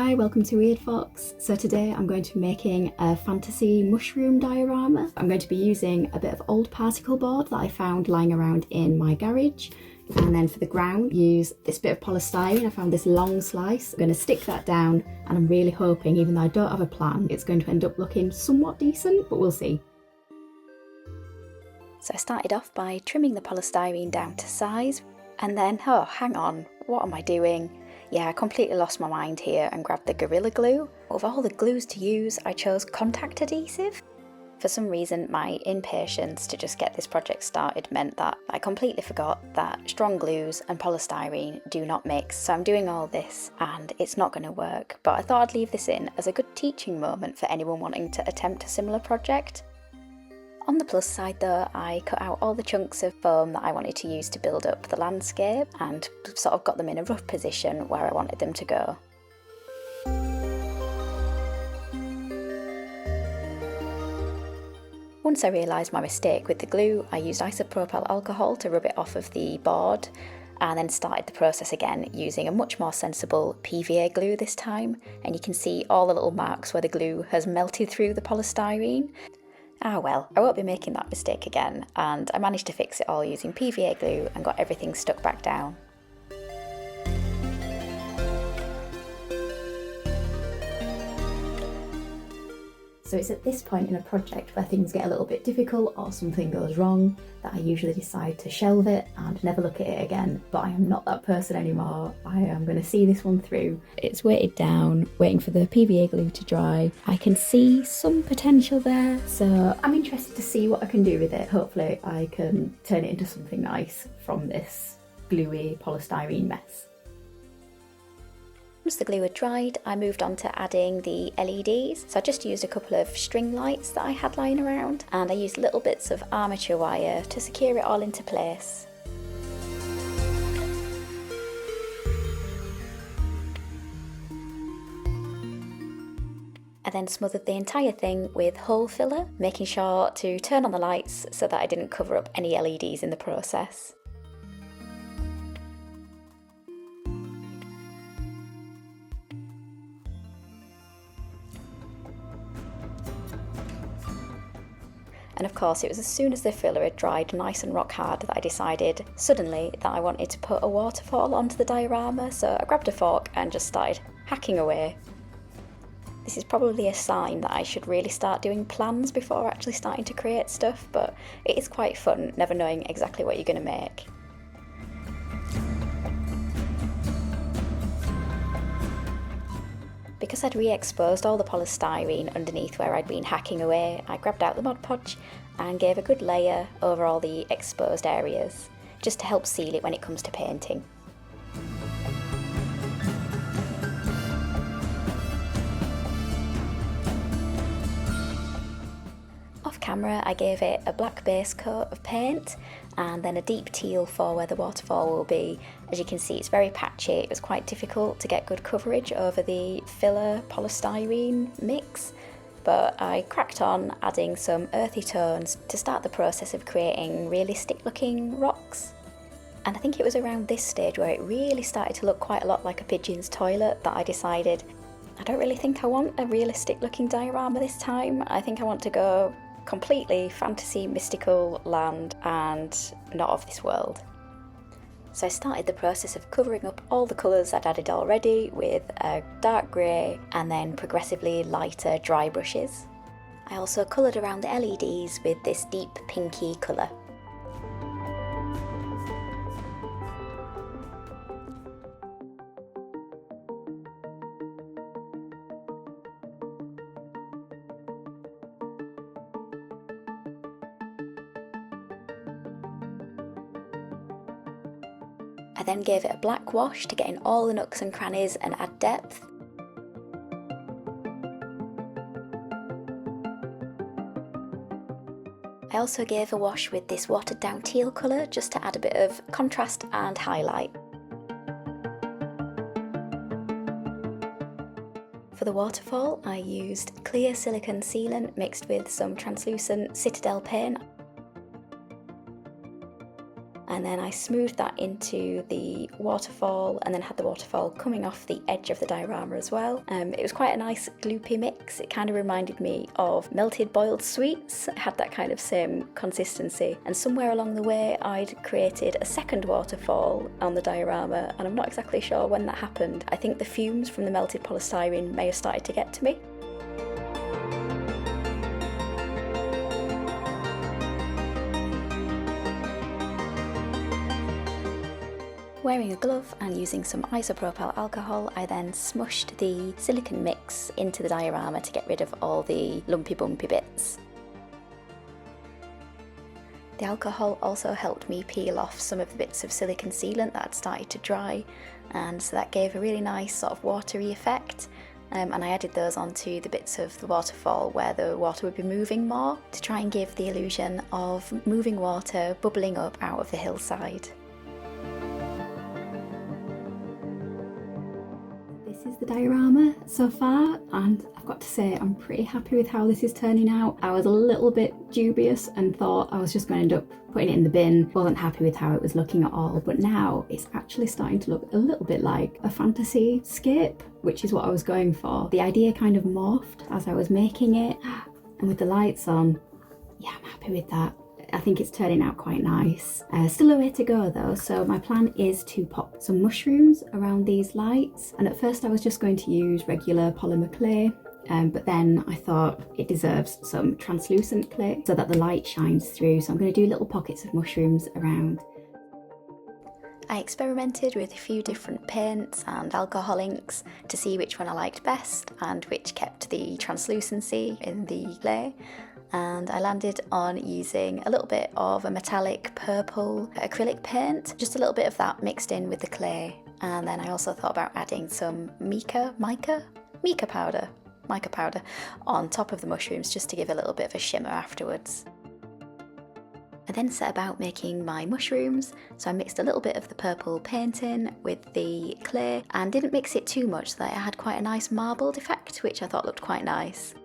Hi, welcome to Weird Fox. So today I'm going to be making a fantasy mushroom diorama. I'm going to be using a bit of old particle board that I found lying around in my garage. And then for the ground, use this bit of polystyrene. I found this long slice. I'm going to stick that down, and I'm really hoping, even though I don't have a plan, it's going to end up looking somewhat decent, but we'll see. So I started off by trimming the polystyrene down to size, and then, oh, hang on, what am I doing? Yeah, I completely lost my mind here and grabbed the Gorilla Glue. Of all the glues to use, I chose contact adhesive. For some reason, my impatience to just get this project started meant that I completely forgot that strong glues and polystyrene do not mix, so I'm doing all this and it's not going to work. But I thought I'd leave this in as a good teaching moment for anyone wanting to attempt a similar project. On the plus side though, I cut out all the chunks of foam that I wanted to use to build up the landscape and sort of got them in a rough position where I wanted them to go. Once I realised my mistake with the glue, I used isopropyl alcohol to rub it off of the board and then started the process again using a much more sensible PVA glue this time, and you can see all the little marks where the glue has melted through the polystyrene. Ah well, I won't be making that mistake again, and I managed to fix it all using PVA glue and got everything stuck back down. So it's at this point in a project where things get a little bit difficult or something goes wrong that I usually decide to shelve it and never look at it again, but I am not that person anymore. I am going to see this one through. It's weighted down, waiting for the PVA glue to dry. I can see some potential there, so I'm interested to see what I can do with it. Hopefully I can turn it into something nice from this gluey polystyrene mess. Once the glue had dried, I moved on to adding the LEDs. So I just used a couple of string lights that I had lying around, and I used little bits of armature wire to secure it all into place. I then smothered the entire thing with hole filler, making sure to turn on the lights so that I didn't cover up any LEDs in the process. And of course, it was as soon as the filler had dried nice and rock hard that I decided suddenly that I wanted to put a waterfall onto the diorama, so I grabbed a fork and just started hacking away. This is probably a sign that I should really start doing plans before actually starting to create stuff, but it is quite fun never knowing exactly what you're going to make. Because I'd re-exposed all the polystyrene underneath where I'd been hacking away, I grabbed out the Mod Podge and gave a good layer over all the exposed areas, just to help seal it when it comes to painting. Off camera, I gave it a black base coat of paint and then a deep teal for where the waterfall will be. As you can see, it's very patchy. It was quite difficult to get good coverage over the filler polystyrene mix, but I cracked on adding some earthy tones to start the process of creating realistic looking rocks. And I think it was around this stage where it really started to look quite a lot like a pigeon's toilet that I decided I don't really think I want a realistic looking diorama this time. I think I want to go completely fantasy mystical land and not of this world. So I started the process of covering up all the colours I'd added already with a dark grey and then progressively lighter dry brushes. I also coloured around the LEDs with this deep pinky colour. I then gave it a black wash to get in all the nooks and crannies and add depth. I also gave a wash with this watered down teal colour just to add a bit of contrast and highlight. For the waterfall, I used clear silicone sealant mixed with some translucent Citadel paint. and then I smoothed that into the waterfall, and then had the waterfall coming off the edge of the diorama as well. It was quite a nice gloopy mix. It kind of reminded me of melted boiled sweets. It had that kind of same consistency, and somewhere along the way I'd created a second waterfall on the diorama, and I'm not exactly sure when that happened. I think the fumes from the melted polystyrene may have started to get to me. Wearing a glove and using some isopropyl alcohol, I then smushed the silicone mix into the diorama to get rid of all the lumpy bumpy bits. The alcohol also helped me peel off some of the bits of silicone sealant that had started to dry, and so that gave a really nice sort of watery effect. And I added those onto the bits of the waterfall where the water would be moving more, to try and give the illusion of moving water bubbling up out of the hillside. This is the diorama so far, and I've got to say I'm pretty happy with how this is turning out. I was a little bit dubious and thought I was just going to end up putting it in the bin. Wasn't happy with how it was looking at all, but now it's actually starting to look a little bit like a fantasy scape, which is what I was going for. The idea kind of morphed as I was making it, and with the lights on, yeah, I'm happy with that. I think it's turning out quite nice. Still a way to go though, so my plan is to pop some mushrooms around these lights, and at first I was just going to use regular polymer clay, but then I thought it deserves some translucent clay so that the light shines through, so I'm going to do little pockets of mushrooms around. I experimented with a few different paints and alcohol inks to see which one I liked best and which kept the translucency in the clay. And I landed on using a little bit of a metallic purple acrylic paint, just a little bit of that mixed in with the clay. And then I also thought about adding some mica powder on top of the mushrooms, just to give a little bit of a shimmer afterwards. I then set about making my mushrooms, so I mixed a little bit of the purple paint in with the clay and didn't mix it too much, so that it had quite a nice marbled effect, which I thought looked quite nice.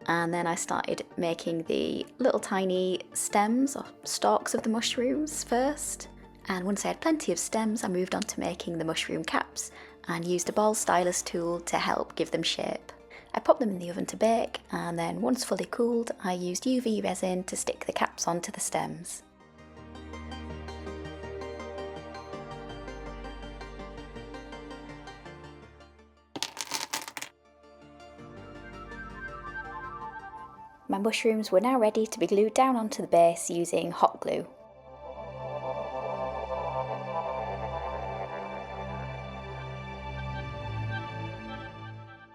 And then I started making the little tiny stems or stalks of the mushrooms first. And once I had plenty of stems, I moved on to making the mushroom caps and used a ball stylus tool to help give them shape. I popped them in the oven to bake, and then once fully cooled, I used UV resin to stick the caps onto the stems. My mushrooms were now ready to be glued down onto the base using hot glue.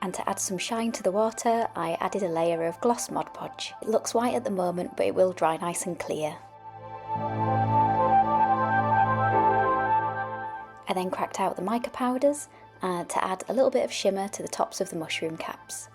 And to add some shine to the water, I added a layer of gloss Mod Podge. It looks white at the moment, but it will dry nice and clear. I then cracked out the mica powders to add a little bit of shimmer to the tops of the mushroom caps.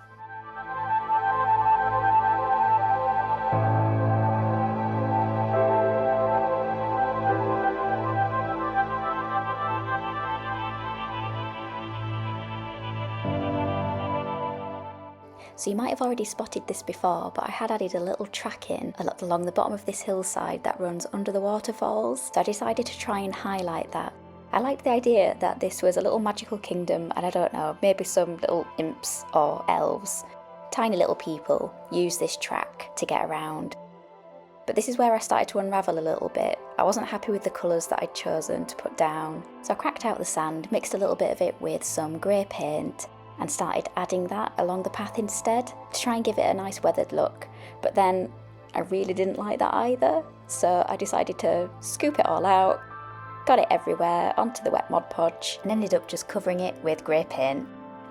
So you might have already spotted this before, but I had added a little track in along the bottom of this hillside that runs under the waterfalls, so I decided to try and highlight that. I liked the idea that this was a little magical kingdom, and I don't know, maybe some little imps or elves, tiny little people, use this track to get around. But this is where I started to unravel a little bit. I wasn't happy with the colours that I'd chosen to put down, so I cracked out the sand, mixed a little bit of it with some grey paint, and started adding that along the path instead to try and give it a nice weathered look. But then I really didn't like that either, so I decided to scoop it all out, got it everywhere onto the wet Mod Podge, and ended up just covering it with grey paint.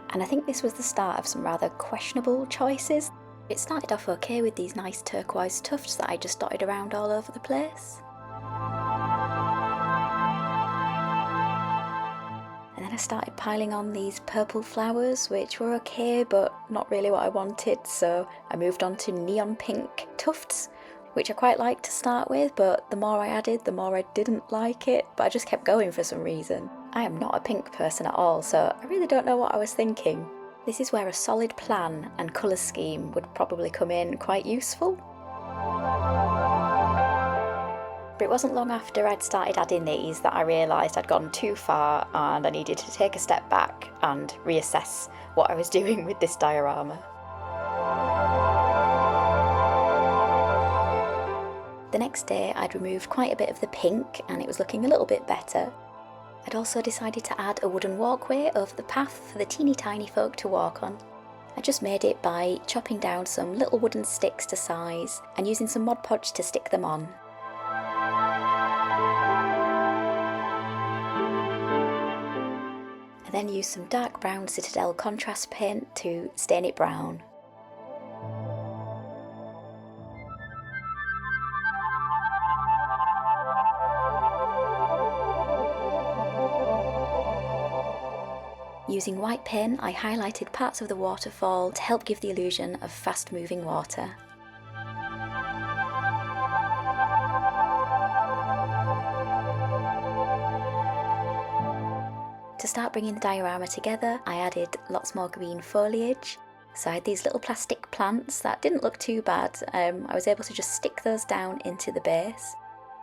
And I think this was the start of some rather questionable choices. It started off okay with these nice turquoise tufts that I just dotted around all over the place. And then I started piling on these purple flowers, which were okay, but not really what I wanted, so I moved on to neon pink tufts, which I quite liked to start with, but the more I added, the more I didn't like it, but I just kept going for some reason. I am not a pink person at all, so I really don't know what I was thinking. This is where a solid plan and colour scheme would probably come in quite useful. But it wasn't long after I'd started adding these that I realised I'd gone too far and I needed to take a step back and reassess what I was doing with this diorama. The next day I'd removed quite a bit of the pink and it was looking a little bit better. I'd also decided to add a wooden walkway over the path for the teeny tiny folk to walk on. I just made it by chopping down some little wooden sticks to size and using some Mod Podge to stick them on. I then used some dark brown Citadel contrast paint to stain it brown. Using white pen, I highlighted parts of the waterfall to help give the illusion of fast-moving water. To start bringing the diorama together, I added lots more green foliage. So I had these little plastic plants that didn't look too bad. I was able to just stick those down into the base.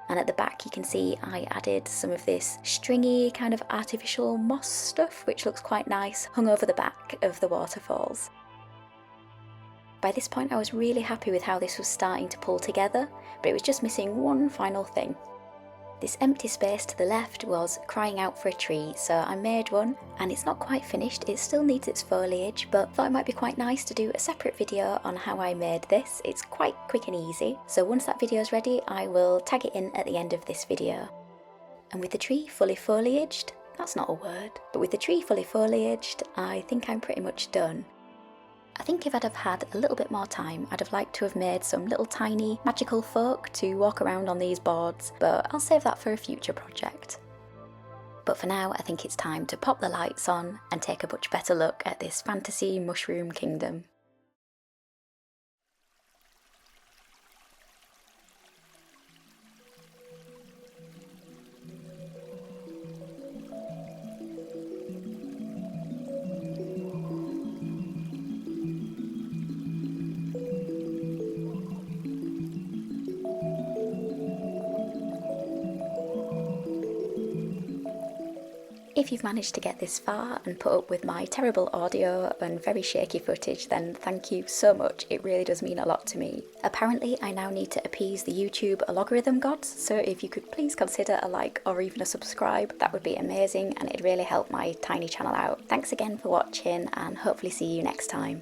And at the back you can see I added some of this stringy kind of artificial moss stuff, which looks quite nice, hung over the back of the waterfalls. By this point I was really happy with how this was starting to pull together, but it was just missing one final thing. This empty space to the left was crying out for a tree, so I made one, and it's not quite finished, it still needs its foliage, but thought it might be quite nice to do a separate video on how I made this. It's quite quick and easy, so once that video is ready I will tag it in at the end of this video. And with the tree fully foliaged, that's not a word, but with the tree fully foliaged, I think I'm pretty much done. I think if I'd have had a little bit more time, I'd have liked to have made some little tiny magical folk to walk around on these boards, but I'll save that for a future project. But for now, I think it's time to pop the lights on and take a much better look at this fantasy mushroom kingdom. If you've managed to get this far and put up with my terrible audio and very shaky footage, then thank you so much, it really does mean a lot to me. Apparently I now need to appease the YouTube algorithm gods, so if you could please consider a like or even a subscribe, that would be amazing and it'd really help my tiny channel out. Thanks again for watching and hopefully see you next time.